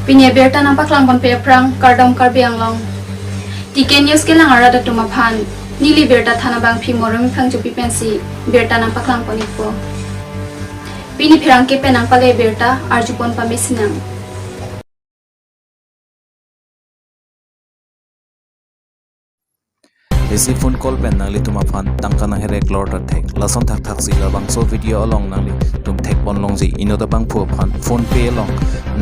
Pinya berta nampak langkon pe prang kardom karbiang long. Tike news ke lang arada tumapan. Nili berta thana bang pi morom phang chupi pensi berta nampak langkon ipo. Pini phirang ke penang pagai berta arjupon pamesinang. Isi phone call pen nangli tuma fan tangka nang herek lord attack lason thak thak si la bang so video along nangli tum thek bon long ji ino da bang phu fan phone pay long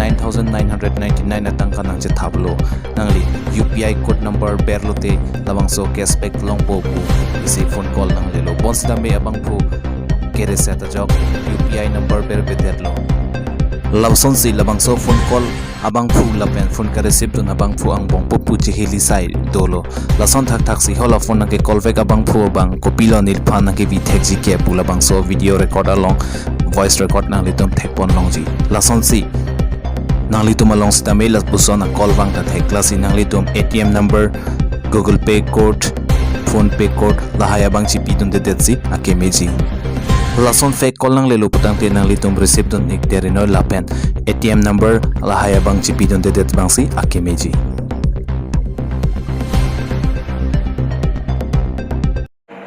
9999 atangka nang je thablo nangli UPI code number berlote labang so cashback long po pu isi phone call nangli lo bon sida me abang phu kere set job UPI number ber beterlo labson si labang so phone call abang phu lapen phone ka receive dun abang phu ang bong popu chi heli sai dolo lason thak thak si hola phone ke call back abang phu bang kopilo nil phan ke vi thek ji ke pula bang so video record along voice record na litum thek pon long ji lason si nangli tum along sta mail as pusona call bang ta thek klasi nangli tum ATM number Google Pay code phone pay code lahaya bang chi pi dun de detsi ake meji lason fake call nang lelo putang te nang litum receipt don nik terino lapen ATM number lahaya bang chipi don det bang si akemeji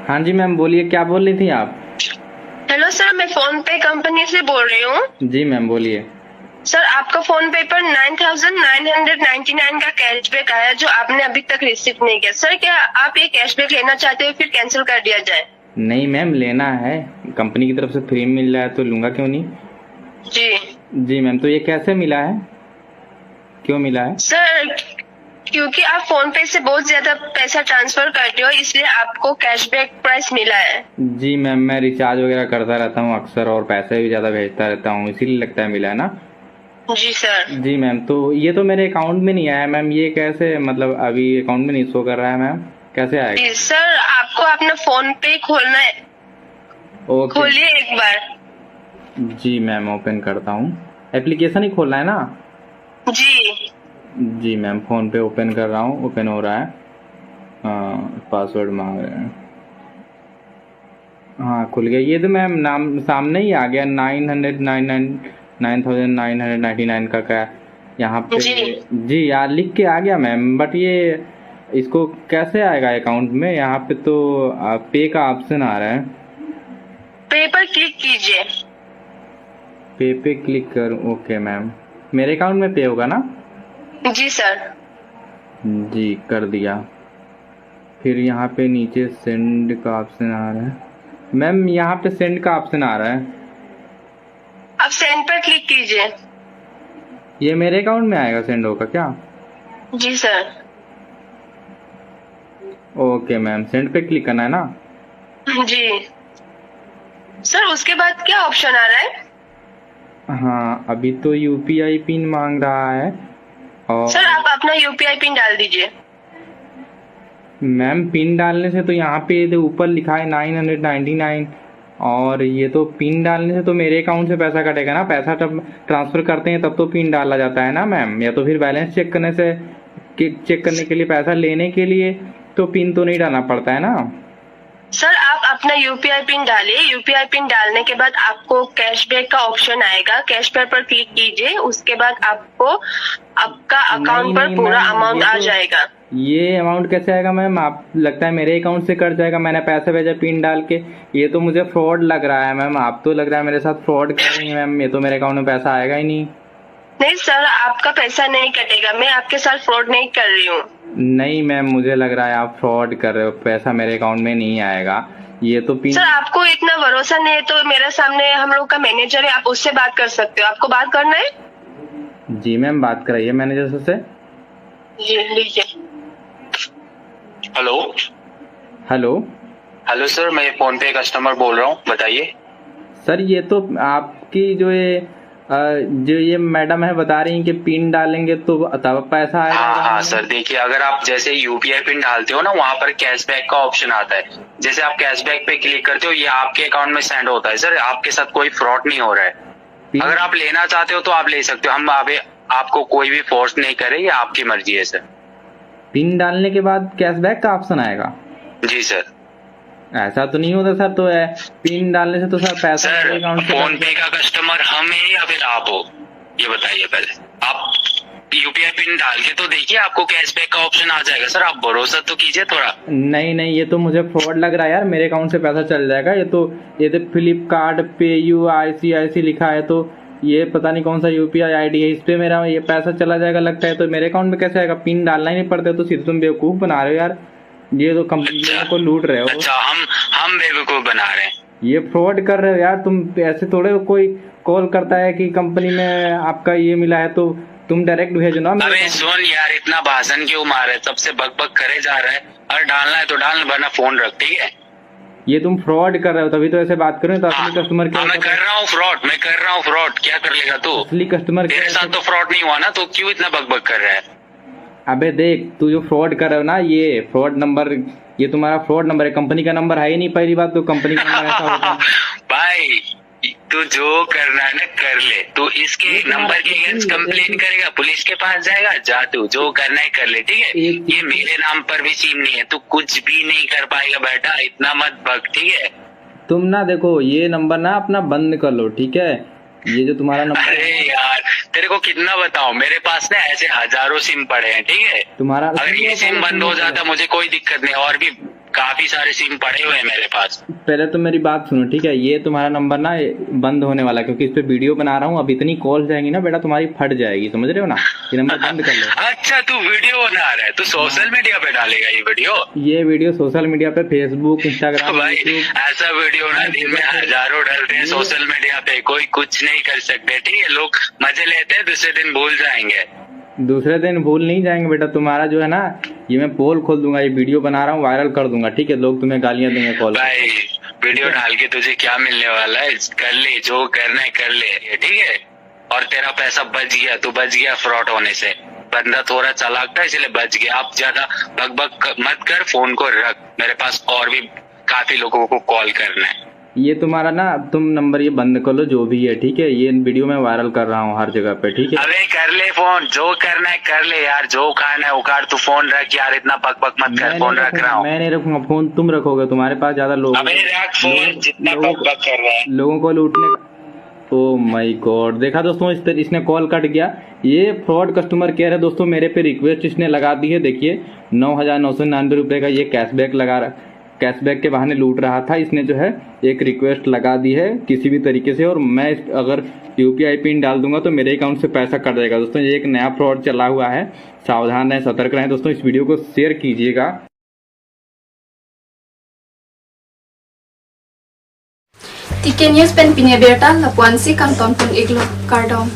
हाँ जी ma'am बोलिए, क्या बोल रही थी आप? Hello sir, मैं phone पे company से बोल रही हूँ। जी मैम बोलिए। सर, आपका फोन पे पर 9999 का कैशबैक आया जो आपने अभी तक रिसीव नहीं किया। सर, क्या आप ये कैशबैक लेना चाहते हो फिर कैंसिल कर दिया जाए? नहीं मैम, लेना है, कंपनी की तरफ से फ्री मिल रहा है तो लूंगा क्यों नहीं। जी मैम, तो ये कैसे मिला है, क्यों मिला है? सर, क्योंकि आप फोन पे से बहुत ज्यादा पैसा ट्रांसफर करते हो इसलिए आपको कैशबैक प्राइस मिला है। जी मैम, मैं रिचार्ज वगैरह करता रहता हूँ अक्सर और पैसे भी ज्यादा भेजता रहता हूँ, इसीलिए लगता है मिला है ना। जी सर। जी मैम, तो ये तो मेरे अकाउंट में नहीं आया मैम, ये कैसे, मतलब अभी अकाउंट में नहीं शो कर रहा है मैम, कैसे आएगा? जी सर, आपको अपना फोन पे खोलना है। ओके, खोलिए एक बार। जी मैम, ओपन करता हूँ, एप्लीकेशन ही खोलना है ना? जी जी मैम, फोन पे ओपन कर रहा हूँ, ओपन हो रहा है, पासवर्ड मांग रहे हैं, हाँ खुल गया। ये तो मैम नाम सामने ही आ गया, 9999 का क्या यहाँ पे? जी यार लिख के आ गया मैम, बट ये इसको कैसे आएगा अकाउंट में? यहाँ पे तो पे का ऑप्शन आ रहा है। पे पर क्लिक कीजिए। पे क्लिक कर, ओके मैम, मेरे अकाउंट में पे होगा ना? जी सर। जी कर दिया। फिर यहाँ पे नीचे सेंड का ऑप्शन आ रहा है मैम, यहाँ पे सेंड का ऑप्शन आ रहा है, अब सेंड पर क्लिक कीजिए। ये मेरे अकाउंट में आएगा, सेंड होगा क्या? जी सर। ओके मैम, सेंड पे क्लिक करना है ना? जी सर, उसके बाद क्या ऑप्शन आ रहा है? हाँ, अभी तो यूपीआई पिन मांग रहा है और सर आप अपना यूपीआई पिन डाल दीजिए। मैम पिन डालने से तो यहाँ पे ऊपर लिखा है 999 और ये तो पिन डालने से तो मेरे अकाउंट से पैसा कटेगा ना, पैसा जब ट्रांसफर करते हैं तब तो पिन डाला जाता है ना मैम, या तो फिर बैलेंस चेक करने से चेक करने के लिए, पैसा लेने के लिए तो पिन तो नहीं डालना पड़ता है ना? सर आप अपना यूपीआई पिन डालिए। यूपीआई पिन डालने के बाद आपको कैशबैक का ऑप्शन आएगा, कैशबैक पर क्लिक कीजिए, उसके बाद आपको आपका अकाउंट पर पूरा अमाउंट आ जाएगा। ये अमाउंट कैसे आएगा मैम? आप लगता है मेरे अकाउंट से कट जाएगा, मैंने पैसे भेजा पिन डाल के, ये तो मुझे फ्रॉड लग रहा है मैम, आप तो लग रहा है मेरे साथ फ्रॉड कर रही है मैम, ये तो मेरे अकाउंट में पैसा आएगा ही नहीं। नहीं सर, आपका पैसा नहीं कटेगा, मैं आपके साथ फ्रॉड नहीं कर रही हूँ। नहीं मैम, मुझे लग रहा है आप फ्रॉड कर रहे हो, पैसा मेरे अकाउंट में नहीं आएगा, ये तो पिन। सर आपको इतना भरोसा नहीं है तो मेरे सामने हम लोग का मैनेजर है, आप उससे बात कर सकते हो। आपको बात करना है? जी मैम, बात कराइए मैनेजर से। जी लीजिए। हेलो हेलो हेलो सर, मैं फोन पे कस्टमर बोल रहा हूँ, बताइए। सर ये तो आपकी जो ये मैडम है बता रही हैं कि पिन डालेंगे तो तब पैसा आएगा। हाँ सर, देखिए अगर आप जैसे यूपीआई पिन डालते हो ना, वहाँ पर कैशबैक का ऑप्शन आता है, जैसे आप कैशबैक पे क्लिक करते हो ये आपके अकाउंट में सेंड होता है। सर आपके साथ कोई फ्रॉड नहीं हो रहा है, अगर आप लेना चाहते हो तो आप ले सकते हो, हम अभी आपको कोई भी फोर्स नहीं करे, ये आपकी मर्जी है सर। पिन डालने के बाद कैशबैक का ऑप्शन आएगा? जी सर। ऐसा तो नहीं होता सर, तो है पिन डालने से तो सर पैसा सर अकाउंट से फोन पे का कस्टमर हम है या फिर आप हो, ये बताइए पहले। आप यूपीआई पिन डाल के तो देखिए, आपको कैशबैक का ऑप्शन आ जाएगा सर। आप भरोसा तो कीजिए थोड़ा। नहीं, ये तो मुझे फ्रॉड लग रहा है यार, मेरे अकाउंट से पैसा चल जाएगा। ये तो फ्लिपकार्ट पेयू ICIC लिखा है, तो ये पता नहीं कौन सा UPI ID है, इस पे मेरा ये पैसा चला जाएगा लगता है। तो मेरे अकाउंट में कैसे आएगा? पिन डालना ही नहीं पड़ता, तो सीधे तुम बेवकूफ बना रहे हो यार, ये तो कंपनी को लूट रहे हो। अच्छा, हम बेवकूफ बना रहे हैं? ये फ्रॉड कर रहे हो यार तुम। ऐसे थोड़े कोई कॉल करता है कि कंपनी में आपका ये मिला है, तो तुम डायरेक्ट भेजो ना। अबे सुन यार, इतना भाषण क्यों मार रहे? सबसे बक करे जा रहा है। अगर डालना है तो डालना, वरना फोन रख, ठीक है? ये तुम फ्रॉड कर रहे हो, तभी तो ऐसे बात करो। तो असली कस्टमर मैं कर रहा हूँ फ्रॉड, क्या कर लेगा तू? असली कस्टमर तेरे साथ तो फ्रॉड नहीं हुआ ना, तो क्यों इतना बक कर रहा है? अबे देख, तू जो फ्रॉड कर रहे हो ना, ये फ्रॉड नंबर, ये तुम्हारा फ्रॉड नंबर है, कंपनी का नंबर है ही नहीं। पहली बात तो कंपनी का नंबर ऐसा होता है। भाई तू जो करना है ना कर ले। तू इसके नंबर के अगेंस्ट कंप्लेन करेगा, पुलिस के पास जाएगा, जा तू जो करना है कर ले, ठीक है? ये मेरे नाम पर भी सिम नहीं है, तू कुछ भी नहीं कर पाएगा बेटा, इतना मत भग, ठीक है? तुम ना देखो, ये नंबर ना अपना बंद कर लो, ठीक है? ये जो तुम्हारा नंबर, अरे यार तेरे को कितना बताऊं, मेरे पास ना ऐसे हजारों सिम पड़े हैं, ठीक है? तुम्हारा अगर ये सिम बंद हो जाता मुझे कोई दिक्कत नहीं, और भी काफी सारे सिम पड़े हुए हैं मेरे पास। पहले तो मेरी बात सुनो, ठीक है? ये तुम्हारा नंबर ना बंद होने वाला है, क्योंकि इस पे वीडियो बना रहा हूँ। अब इतनी कॉल जाएंगी ना बेटा, तुम्हारी फट जाएगी, समझ रहे हो ना? ये नंबर बंद कर लो। अच्छा, तू वीडियो बना रहा है? तू सोशल मीडिया पे डालेगा ये वीडियो सोशल मीडिया पे, फेसबुक, इंस्टाग्राम, भाई ऐसा वीडियो ना दिन में हजारों डलते हैं सोशल मीडिया पे, कोई कुछ नहीं कर सकते, ठीक है? लोग मजे लेते हैं, दूसरे दिन भूल जाएंगे। दूसरे दिन भूल नहीं जाएंगे बेटा। तुम्हारा जो है ना, ये मैं पोल खोल दूंगा, ये वीडियो बना रहा हूँ, वायरल कर दूंगा, ठीक है? लोग तुम्हें गालियां देंगे कॉल। भाई वीडियो डाल के तुझे क्या मिलने वाला है? कर ले, जो करना है कर ले, ठीक है? और तेरा पैसा बच गया, तू बच गया फ्रॉड होने से। बंदा थोड़ा चालाक था इसलिए बच गया। आप ज्यादा बक मत कर, फोन को रख। मेरे पास और भी काफी लोगों को कॉल करना है। ये तुम्हारा ना, तुम नंबर ये बंद कर लो जो भी है, ठीक है? ये वीडियो मैं वायरल कर रहा हूँ हर जगह पे, ठीक है? अबे कर ले फोन, जो करना है कर ले यार, जो खाना है उखाड़, तू फोन रख यार, इतना बक मत कर। फोन रख रहा हूँ मैं नहीं रखूंगा फोन, तुम रखोगे, तुम्हारे पास ज्यादा लोग। अबे रख फोन, जितना बक कर रहा है। लोगों को लूटने का। ओ माय गॉड, देखा दोस्तों, इसने कॉल कट गया। ये फ्रॉड कस्टमर केयर है दोस्तों। मेरे पे रिक्वेस्ट इसने लगा दी है, देखिए 9,999 रुपए का ये कैशबैक लगा रहा, कैशबैक के बहाने लूट रहा था। इसने जो है एक रिक्वेस्ट लगा दी है किसी भी तरीके से, और मैं अगर UPI पिन डाल दूंगा तो मेरे अकाउंट से पैसा कट जाएगा। दोस्तों ये एक नया फ्रॉड चला हुआ है, सावधान रहें, सतर्क रहें। दोस्तों इस वीडियो को शेयर कीजिएगा। TK News pen pinya berta lapuan si kang ton pun iglo kardom.